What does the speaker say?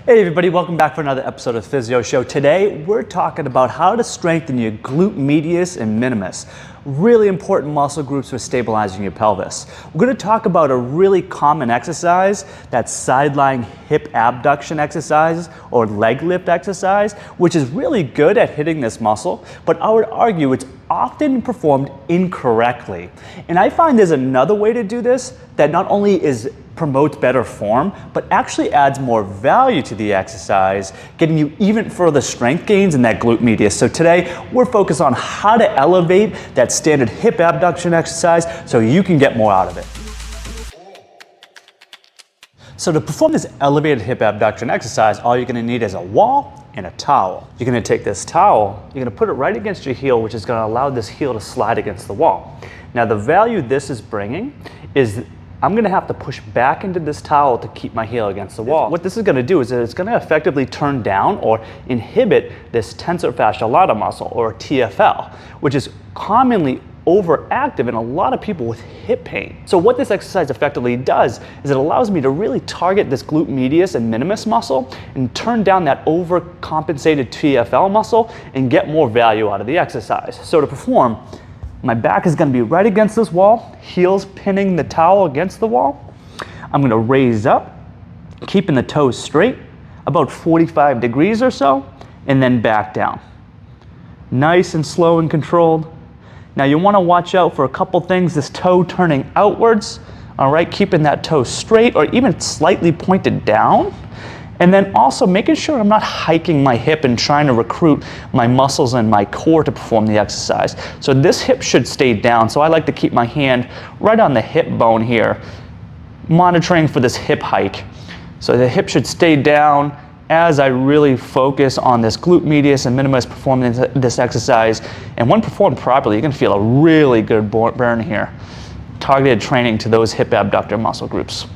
Hey everybody, welcome back for another episode of Physio Show. Today we're talking about how to strengthen your glute medius and minimus. Really important muscle groups for stabilizing your pelvis. We're going to talk about a really common exercise, that's sideline hip abduction exercise or leg lift exercise, which is really good at hitting this muscle, but I would argue it's often performed incorrectly. And I find there's another way to do this that not only promotes better form, but actually adds more value to the exercise, getting you even further strength gains in that glute medius. So today, we're focused on how to elevate that standard hip abduction exercise so you can get more out of it. So to perform this elevated hip abduction exercise, all you're gonna need is a wall and a towel. You're gonna take this towel, you're gonna put it right against your heel, which is gonna allow this heel to slide against the wall. Now the value this is bringing is I'm gonna have to push back into this towel to keep my heel against the wall. What this is gonna do is that it's gonna effectively turn down or inhibit this tensor fasciae lata muscle, or TFL, which is commonly overactive in a lot of people with hip pain. So what this exercise effectively does is it allows me to really target this glute medius and minimus muscle and turn down that overcompensated TFL muscle and get more value out of the exercise. So to perform, my back is going to be right against this wall, heels pinning the towel against the wall. I'm going to raise up, keeping the toes straight, about 45 degrees or so, and then back down. Nice and slow and controlled. Now you want to watch out for a couple things, this toe turning outwards, all right, keeping that toe straight or even slightly pointed down. And then also making sure I'm not hiking my hip and trying to recruit my muscles and my core to perform the exercise. So this hip should stay down. So I like to keep my hand right on the hip bone here, monitoring for this hip hike. So the hip should stay down as I really focus on this glute medius and minimus performing this exercise. And when performed properly, you're gonna feel a really good burn here. Targeted training to those hip abductor muscle groups.